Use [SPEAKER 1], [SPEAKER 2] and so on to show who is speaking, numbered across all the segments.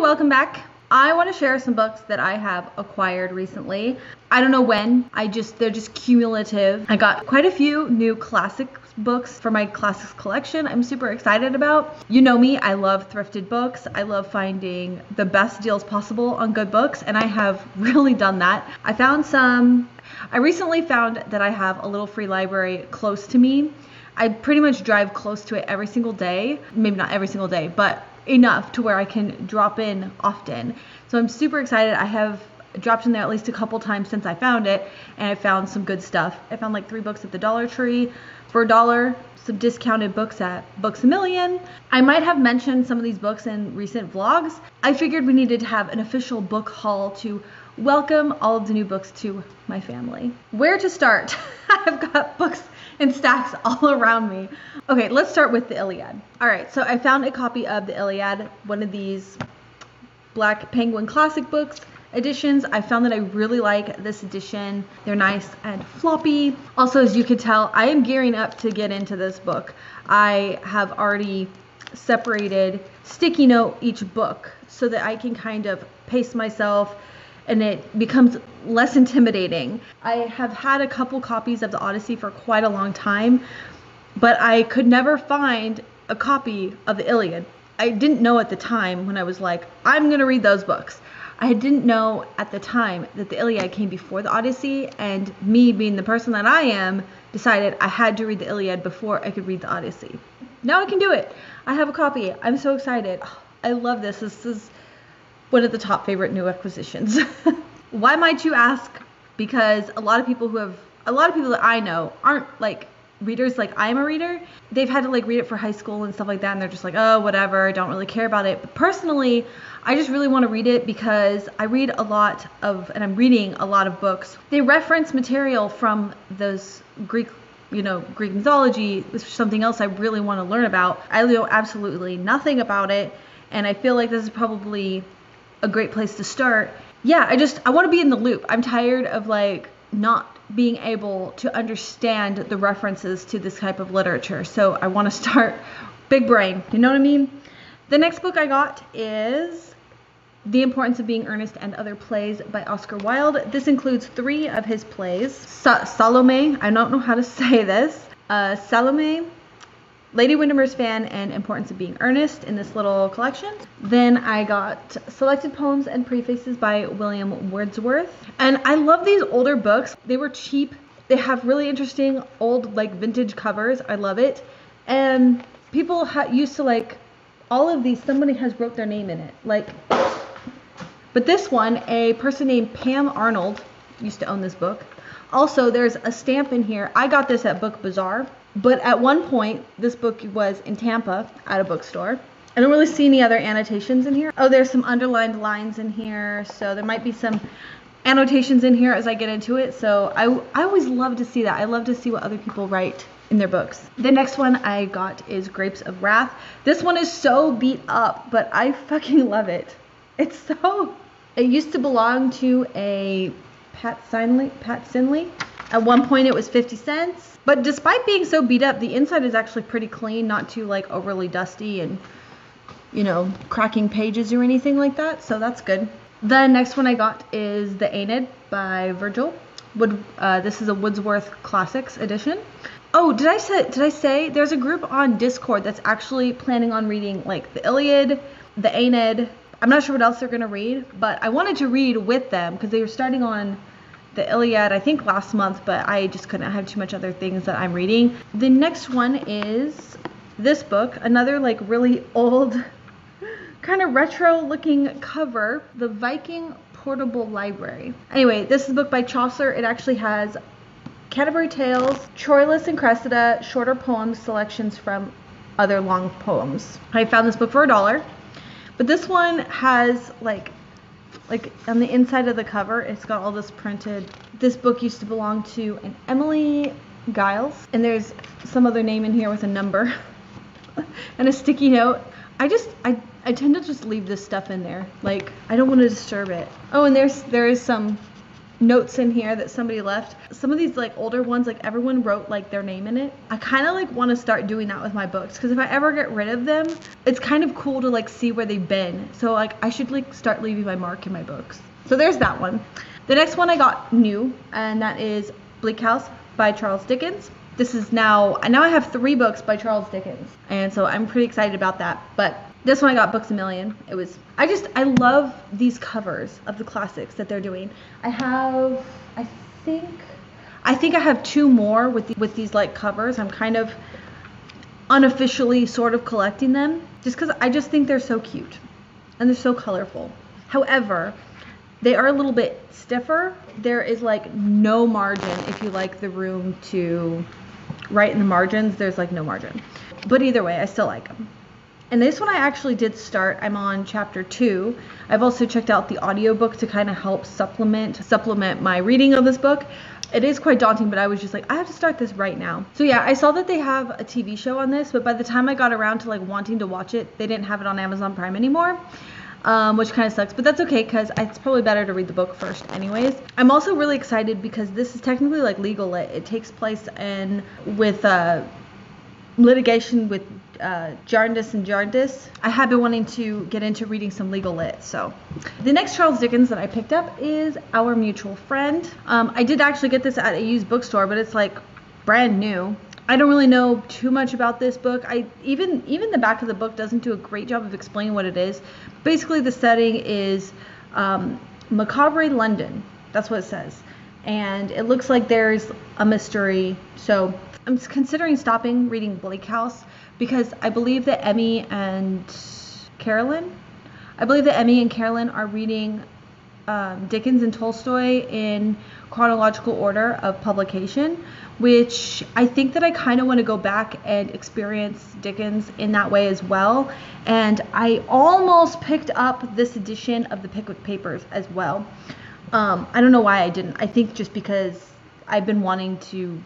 [SPEAKER 1] welcome back. I want to share some books that I have acquired recently. I don't know when, they're just cumulative. I got quite a few new classic books for my classics collection I'm super excited about. You know me, I love thrifted books. I love finding the best deals possible on good books, and I have really done that. I recently found that I have a little free library close to me. I pretty much drive close to it every single day. Maybe not every single day, but enough to where I can drop in often. So I'm super excited. I have dropped in there at least a couple times since I found it, and I found some good stuff. I found like 3 books at the Dollar Tree for $1, some discounted books at Books A Million. I might have mentioned some of these books in recent vlogs. I figured we needed to have an official book haul to welcome all of the new books to my family. Where to start? I've got books in stacks all around me. Okay, let's start with the Iliad. All right, so I found a copy of the Iliad, one of these Black Penguin Classic books editions. I found that I really like this edition. They're nice and floppy. Also, as you can tell, I am gearing up to get into this book. I have already separated sticky note each book so that I can kind of pace myself and it becomes less intimidating. I have had a couple copies of the Odyssey for quite a long time, but I could never find a copy of the Iliad. I didn't know at the time when I was like, I'm gonna read those books. I didn't know at the time that the Iliad came before the Odyssey, and me being the person that I am, decided I had to read the Iliad before I could read the Odyssey. Now I can do it. I have a copy. I'm so excited. I love this. This is one of the top favorite new acquisitions. Why might you ask? Because a lot of people that I know aren't like readers like I'm a reader. They've had to like read it for high school and stuff like that, and they're just like, oh, whatever, I don't really care about it. But personally, I just really want to read it because I read a lot of, and I'm reading a lot of books. They reference material from those Greek mythology, which is something else I really want to learn about. I know absolutely nothing about it, and I feel like this is probably a great place to start. Yeah, I want to be in the loop. I'm tired of like not being able to understand the references to this type of literature. So I want to start big brain, you know what I mean? The next book I got is The Importance of Being Earnest and Other Plays by Oscar Wilde. This includes 3 of his plays. Salome, I don't know how to say this. Salome, Lady Windermere's Fan, and Importance of Being Earnest in this little collection. Then I got Selected Poems and Prefaces by William Wordsworth. And I love these older books. They were cheap. They have really interesting old like vintage covers. I love it. And people used to like all of these, somebody has wrote their name in it. Like, but this one, a person named Pam Arnold used to own this book. Also, there's a stamp in here. I got this at Book Bazaar. But at one point, this book was in Tampa at a bookstore. I don't really see any other annotations in here. Oh, there's some underlined lines in here. So there might be some annotations in here as I get into it. So I always love to see that. I love to see what other people write in their books. The next one I got is Grapes of Wrath. This one is so beat up, but I fucking love it. It used to belong to a Pat Sinley. At one point it was 50 cents. But despite being so beat up, the inside is actually pretty clean, not too like overly dusty and, cracking pages or anything like that. So that's good. The next one I got is The Aeneid by Virgil. This is a Wordsworth Classics edition. Oh, did I say there's a group on Discord that's actually planning on reading like the Iliad, the Aeneid. I'm not sure what else they're going to read, but I wanted to read with them because they were starting on the Iliad, I think last month, but I just couldn't. I have too much other things that I'm reading. The next one is this book, another like really old, kind of retro looking cover, The Viking Portable Library. Anyway, this is a book by Chaucer. It actually has Canterbury Tales, Troilus and Cressida, shorter poems, selections from other long poems. I found this book for $1, but this one has like on the inside of the cover, it's got all this printed. This book used to belong to an Emily Giles, and there's some other name in here with a number and a sticky note. I tend to just leave this stuff in there. Like, I don't want to disturb it. Oh, and there is some notes in here that somebody left. Some of these like older ones, like everyone wrote like their name in it. I kind of like want to start doing that with my books, because if I ever get rid of them, it's kind of cool to like see where they've been. So like I should like start leaving my mark in my books. So there's that one. The next one I got new, and that is Bleak House by Charles Dickens. This is now I have 3 books by Charles Dickens, and so I'm pretty excited about that. But this one I got Books A Million. I love these covers of the classics that they're doing. I think I have 2 more with these like covers. I'm kind of unofficially sort of collecting them, just because I just think they're so cute and they're so colorful. However, they are a little bit stiffer. There is like no margin if you like the room to write in the margins. There's like no margin. But either way, I still like them. And this one I actually did start. I'm on chapter 2. I've also checked out the audiobook to kind of help supplement my reading of this book. It is quite daunting, but I was just like, I have to start this right now. So yeah, I saw that they have a TV show on this, but by the time I got around to like wanting to watch it, they didn't have it on Amazon Prime anymore, which kind of sucks, but that's okay because it's probably better to read the book first anyways. I'm also really excited because this is technically like legal lit. It takes place with litigation with Jarndyce and Jarndyce. I have been wanting to get into reading some legal lit. So the next Charles Dickens that I picked up is Our Mutual Friend. I did actually get this at a used bookstore, but it's like brand new. I don't really know too much about this book. Even the back of the book doesn't do a great job of explaining what it is. Basically the setting is macabre London. That's what it says. And it looks like there's a mystery. So I'm considering stopping reading Bleak House because I believe that Emmy and Carolyn are reading Dickens and Tolstoy in chronological order of publication, which I think that I kind of want to go back and experience Dickens in that way as well. And I almost picked up this edition of the Pickwick Papers as well. I don't know why I didn't. I think just because I've been wanting to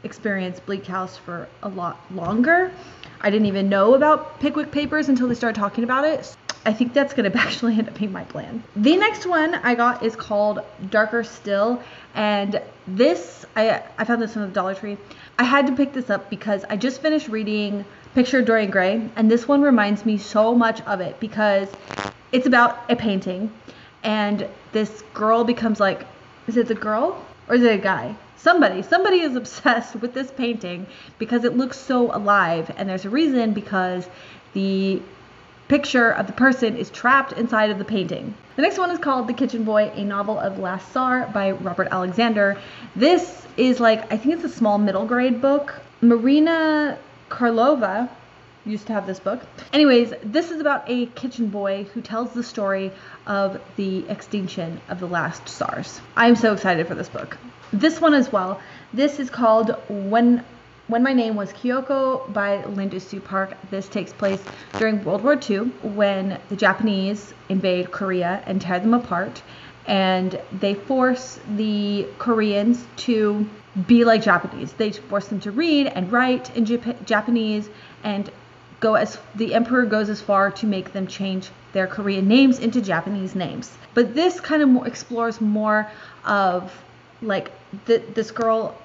[SPEAKER 1] experience Bleak House for a lot longer. I didn't even know about Pickwick Papers until they started talking about it. I think that's going to actually end up being my plan. The next one I got is called Darker Still, and this, I found this on the Dollar Tree. I had to pick this up because I just finished reading Picture of Dorian Gray, and this one reminds me so much of it because it's about a painting, and this girl becomes like, is it the girl or is it a guy? Somebody is obsessed with this painting because it looks so alive, and there's a reason, because the picture of the person is trapped inside of the painting. The next one is called The Kitchen Boy, a novel of last Tsar by Robert Alexander. This is like, I think it's a small middle grade book. Marina Karlova used to have this book. Anyways, this is about a kitchen boy who tells the story of the extinction of the last Tsars. I'm so excited for this book. This one as well. This is called When My Name Was Kyoko by Linda Sue Park. This takes place during World War II when the Japanese invade Korea and tear them apart, and they force the Koreans to be like Japanese. They force them to read and write in Japanese, and the emperor goes as far to make them change their Korean names into Japanese names. But this kind of explores more of like this girl.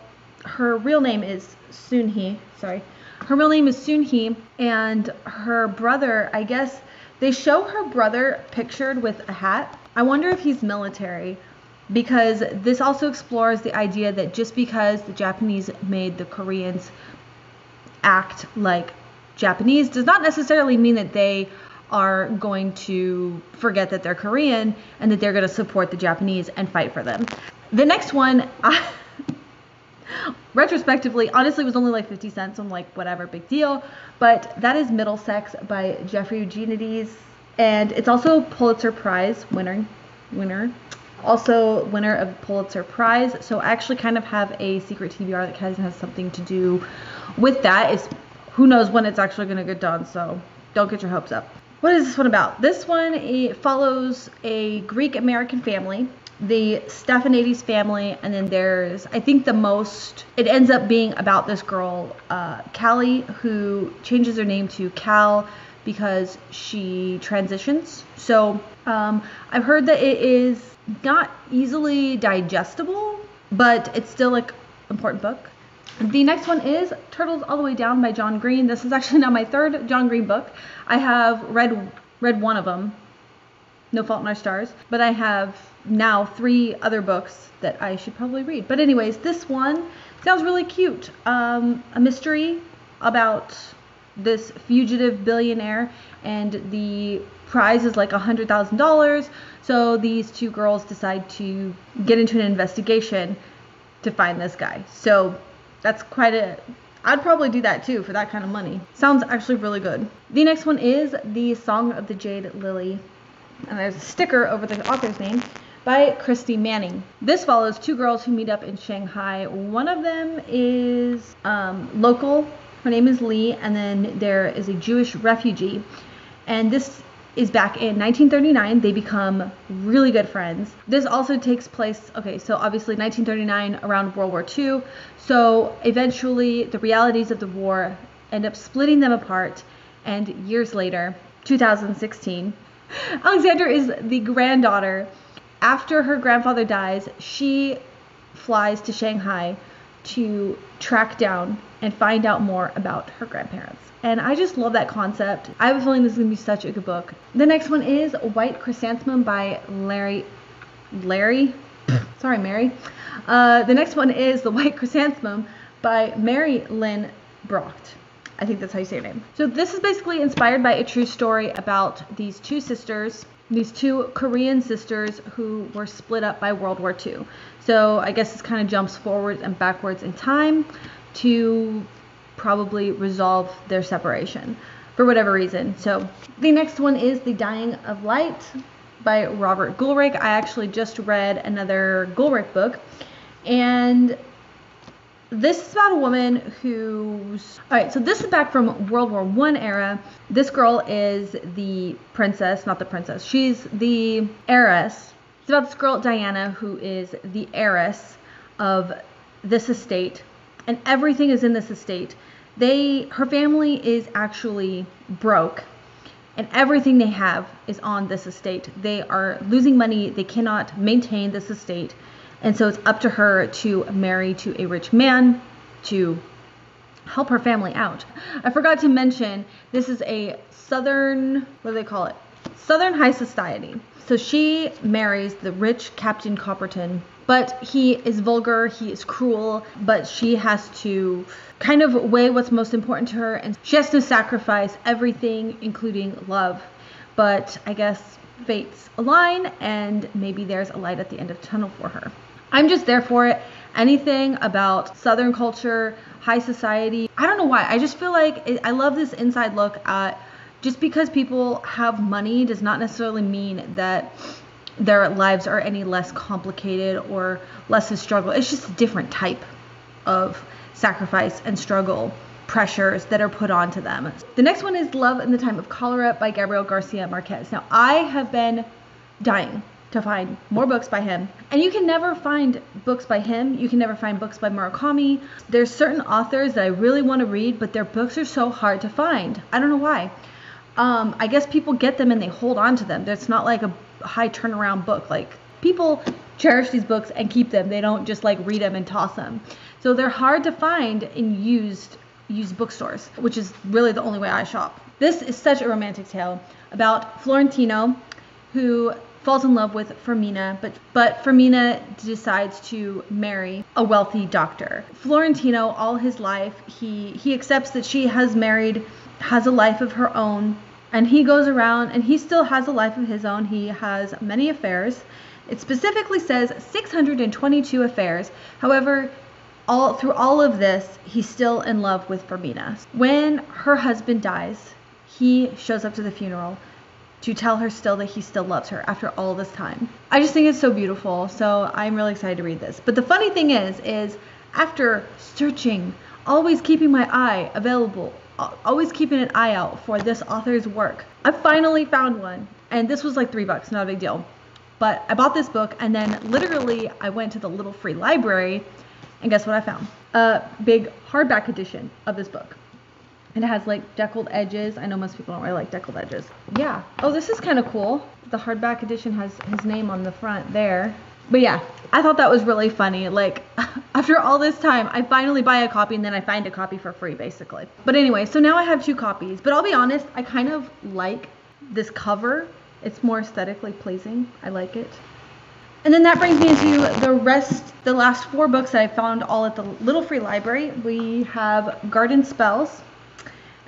[SPEAKER 1] Her real name is Soon-hee. Her real name is Soon-hee, and her brother, I guess they show her brother pictured with a hat. I wonder if he's military, because this also explores the idea that just because the Japanese made the Koreans act like Japanese does not necessarily mean that they are going to forget that they're Korean and that they're going to support the Japanese and fight for them. The next one, retrospectively, honestly, was only like 50 cents. So I'm like, whatever, big deal. But that is Middlesex by Jeffrey Eugenides. And it's also Pulitzer Prize winner. Also winner of Pulitzer Prize. So I actually kind of have a secret TBR that kind of has something to do with that. Who knows when it's actually going to get done. So don't get your hopes up. What is this one about? This one, it follows a Greek-American family, the Stephanides family, and then there's, I think it ends up being about this girl, Callie, who changes her name to Cal because she transitions. So I've heard that it is not easily digestible, but it's still like important book. The next one is Turtles All the Way Down by John Green. This is actually now my third John Green book. I have read one of them, No Fault in Our Stars, but I have now 3 other books that I should probably read. But anyways, this one sounds really cute. A mystery about this fugitive billionaire, and the prize is like $100,000. So these 2 girls decide to get into an investigation to find this guy. So that's I'd probably do that too for that kind of money. Sounds actually really good. The next one is The Song of the Jade Lily, and there's a sticker over the author's name, by Christy Manning. This follows 2 girls who meet up in Shanghai. One of them is local. Her name is Lee, and then there is a Jewish refugee. And this is back in 1939. They become really good friends. This also takes place, okay, so obviously 1939, around World War II. So eventually the realities of the war end up splitting them apart. And years later, 2016, Alexandra is the granddaughter. After her grandfather dies, she flies to Shanghai to track down and find out more about her grandparents. And I just love that concept. I have a feeling this is going to be such a good book. The next one is White Chrysanthemum by Larry? Sorry, Mary. The next one is The White Chrysanthemum by Mary Lynn Brocht. I think that's how you say her name. So this is basically inspired by a true story about these 2 sisters, these 2 Korean sisters who were split up by World War II. So I guess this kind of jumps forwards and backwards in time to probably resolve their separation for whatever reason. So the next one is The Dying of Light by Robert Gulrich. I actually just read another Gulrich book, and this is about a woman who's... Alright, so this is back from World War I era. This girl is the princess, not the princess. She's the heiress. It's about this girl, Diana, who is the heiress of this estate. And everything is in this estate. Her family is actually broke. And everything they have is on this estate. They are losing money. They cannot maintain this estate. And so it's up to her to marry to a rich man to help her family out. I forgot to mention, this is a southern, what do they call it? Southern high society. So she marries the rich Captain Copperton, but he is vulgar, he is cruel, but she has to kind of weigh what's most important to her, and she has to sacrifice everything, including love. But I guess fates align, and maybe there's a light at the end of the tunnel for her. I'm just there for it. Anything about Southern culture, high society, I don't know why. I just feel like I love this inside look at just because people have money does not necessarily mean that their lives are any less complicated or less of struggle. It's just a different type of sacrifice and struggle pressures that are put onto them. The next one is Love in the Time of Cholera by Gabriel Garcia Marquez. Now, I have been dying to find more books by him. And you can never find books by him. You can never find books by Murakami. There's certain authors that I really want to read, but their books are so hard to find. I don't know why. I guess people get them and they hold on to them. It's not like a high turnaround book. Like, people cherish these books and keep them. They don't just like read them and toss them. So they're hard to find in used bookstores, which is really the only way I shop. This is such a romantic tale about Florentino, who falls in love with Fermina, but Fermina decides to marry a wealthy doctor. Florentino, all his life, he accepts that she has a life of her own, and he goes around and he still has a life of his own. He has many affairs. It specifically says 622 affairs. However, through all of this, he's still in love with Fermina. When her husband dies, he shows up to the funeral to tell her still that he still loves her after all this time. I just think it's so beautiful, so I'm really excited to read this. But the funny thing is after searching, always keeping my eye available, always keeping an eye out for this author's work, I finally found one. And this was like $3, not a big deal. But I bought this book, and then literally I went to the little free library, and guess what I found? A big hardback edition of this book. And it has like deckled edges. I know most people don't really like deckled edges. Yeah. Oh, this is kind of cool. The hardback edition has his name on the front there. But yeah, I thought that was really funny. Like, after all this time, I finally buy a copy and then I find a copy for free, basically. But anyway, so now I have 2 copies. But I'll be honest, I kind of like this cover. It's more aesthetically pleasing. I like it. And then that brings me into the last 4 books that I found all at the Little Free Library. We have Garden Spells,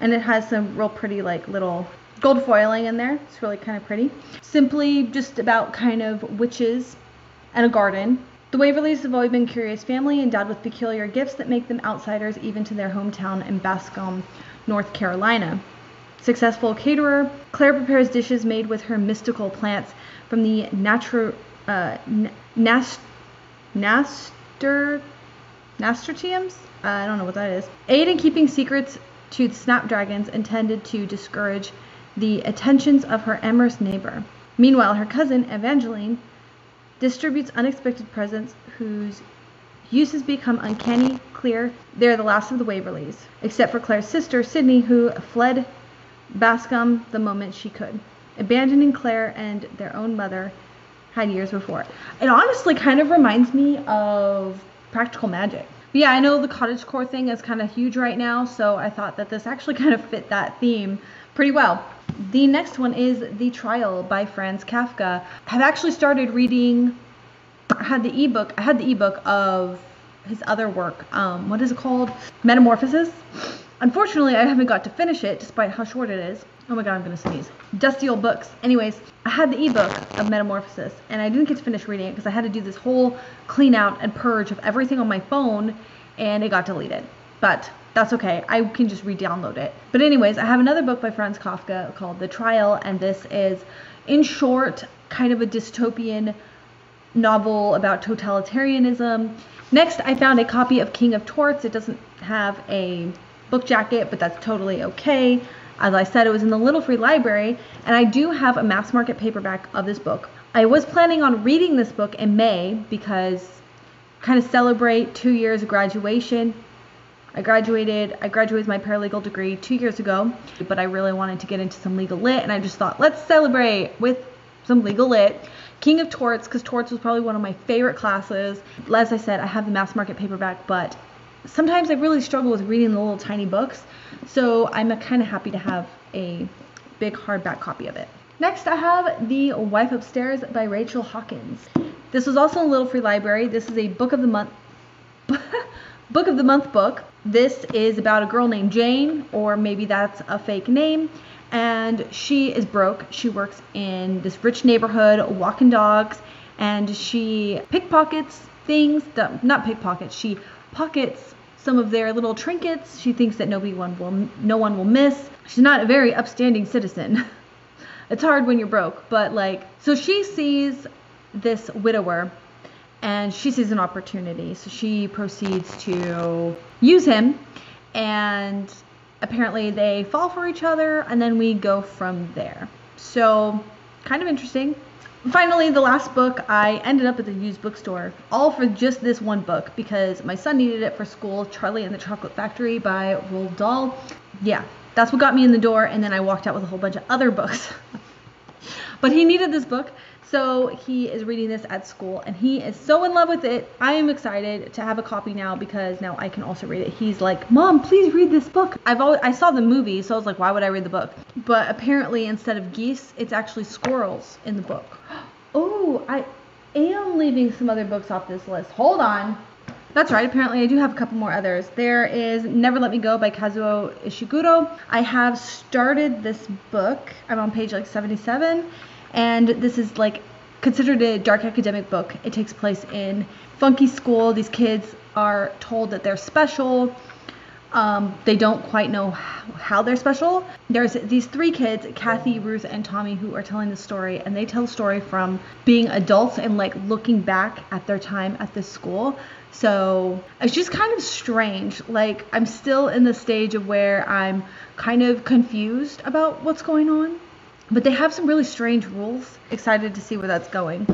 [SPEAKER 1] and it has some real pretty like little gold foiling in there. It's really kind of pretty. Simply just about kind of witches and a garden. The Waverleys have always been a curious family, endowed with peculiar gifts that make them outsiders even to their hometown in Bascom, North Carolina. Successful caterer, Claire prepares dishes made with her mystical plants from the nasturtiums? I don't know what that is. Aid in keeping secrets to the snapdragons intended to discourage the attentions of her amorous neighbor. Meanwhile, her cousin, Evangeline, distributes unexpected presents whose uses become uncanny clear. They're the last of the Waverleys, except for Claire's sister, Sydney, who fled Bascom the moment she could, abandoning Claire and their own mother had years before. It honestly kind of reminds me of Practical Magic. But yeah, I know the cottagecore thing is kind of huge right now, so I thought that this actually kind of fit that theme pretty well. The next one is The Trial by Franz Kafka. I've actually started reading, I had the ebook of his other work. What is it called? Metamorphosis. Unfortunately, I haven't got to finish it, despite how short it is. Oh my god, I'm gonna sneeze. Dusty old books. Anyways, I had the ebook of Metamorphosis, and I didn't get to finish reading it because I had to do this whole clean out and purge of everything on my phone, and it got deleted. But that's okay. I can just re-download it. But anyways, I have another book by Franz Kafka called The Trial, and this is, in short, kind of a dystopian novel about totalitarianism. Next, I found a copy of King of Torts. It doesn't have a book jacket, but that's totally okay. As I said, it was in the Little Free Library, and I do have a mass market paperback of this book. I was planning on reading this book in May because kind of celebrate 2 years of graduation. I graduated with my paralegal degree 2 years ago, but I really wanted to get into some legal lit, and I just thought, let's celebrate with some legal lit. King of Torts, because Torts was probably one of my favorite classes. As I said, I have the mass market paperback, but sometimes I really struggle with reading the little tiny books, so I'm kind of happy to have a big hardback copy of it. Next, I have The Wife Upstairs by Rachel Hawkins. This was also in Little Free Library. This is a book of the month book. This is about a girl named Jane, or maybe that's a fake name, and she is broke. She works in this rich neighborhood, walking dogs, and she pickpockets things. Not pickpockets. She pockets some of their little trinkets. She thinks that no one will miss. She's not a very upstanding citizen. It's hard when you're broke, but so she sees this widower and she sees an opportunity. So she proceeds to use him, and apparently they fall for each other, and then we go from there. So kind of interesting. Finally, the last book, I ended up at the used bookstore, all for just this one book because my son needed it for school, Charlie and the Chocolate Factory by Roald Dahl. Yeah, that's what got me in the door, and then I walked out with a whole bunch of other books. But he needed this book, so he is reading this at school, and he is so in love with it. I am excited to have a copy now because now I can also read it. He's like, Mom, please read this book. I saw the movie, so I was like, why would I read the book? But apparently, instead of geese, it's actually squirrels in the book. Oh, I am leaving some other books off this list. Hold on. That's right, apparently I do have a couple more others. There is Never Let Me Go by Kazuo Ishiguro. I have started this book. I'm on page 77, and this is considered a dark academic book. It takes place in funky school. These kids are told that they're special. They don't quite know how they're special. There's these 3 kids, Kathy, Ruth, and Tommy, who are telling the story, and they tell the story from being adults and looking back at their time at this school. So it's just kind of strange. I'm still in the stage of where I'm kind of confused about what's going on, but they have some really strange rules. Excited to see where that's going.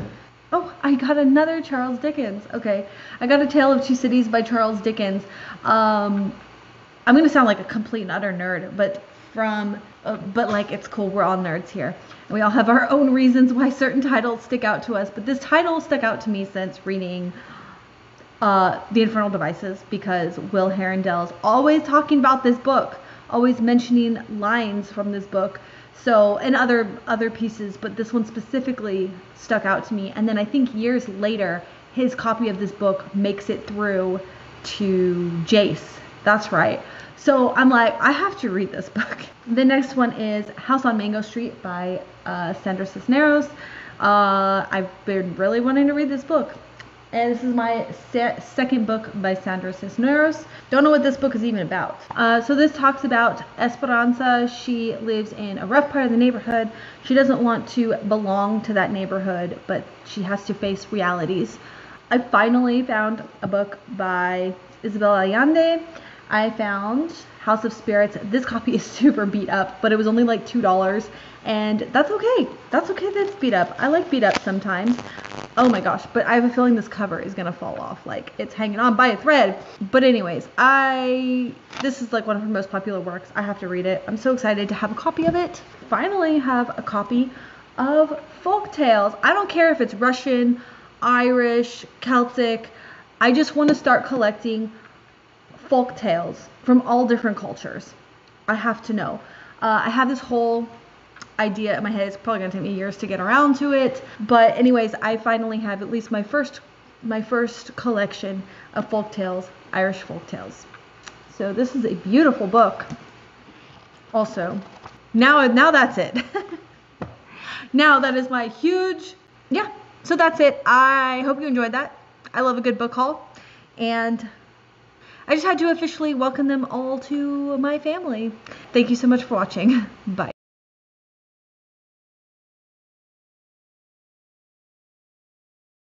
[SPEAKER 1] Oh, I got another Charles Dickens. Okay, I got A Tale of Two Cities by Charles Dickens. I'm gonna sound like a complete and utter nerd, but like it's cool. We're all nerds here. And we all have our own reasons why certain titles stick out to us. But this title stuck out to me since reading The Infernal Devices, because Will Herondale's always talking about this book, always mentioning lines from this book. So, and other pieces, but this one specifically stuck out to me. And then I think years later, his copy of this book makes it through to Jace. That's right. So I'm like, I have to read this book. The next one is House on Mango Street by Sandra Cisneros. I've been really wanting to read this book. And this is my second book by Sandra Cisneros. Don't know what this book is even about. So this talks about Esperanza. She lives in a rough part of the neighborhood. She doesn't want to belong to that neighborhood, but she has to face realities. I finally found a book by Isabel Allende. I found House of Spirits. This copy is super beat up, but it was only like $2. And that's okay. That's okay that it's beat up. I like beat up sometimes. Oh my gosh, but I have a feeling this cover is gonna fall off. Like, it's hanging on by a thread. But anyways, this is like one of her most popular works. I have to read it. I'm so excited to have a copy of it. Finally have a copy of Folk Tales. I don't care if it's Russian, Irish, Celtic. I just want to start collecting folk tales from all different cultures. I have to know. I have this whole idea in my head. It's probably gonna take me years to get around to it, but anyways, I finally have at least my first collection of folk tales, Irish folk tales. So this is a beautiful book. Also, now that's it. Now that is my huge, yeah. So that's it. I hope you enjoyed that. I love a good book haul, and I just had to officially welcome them all to my family. Thank you so much for watching. Bye.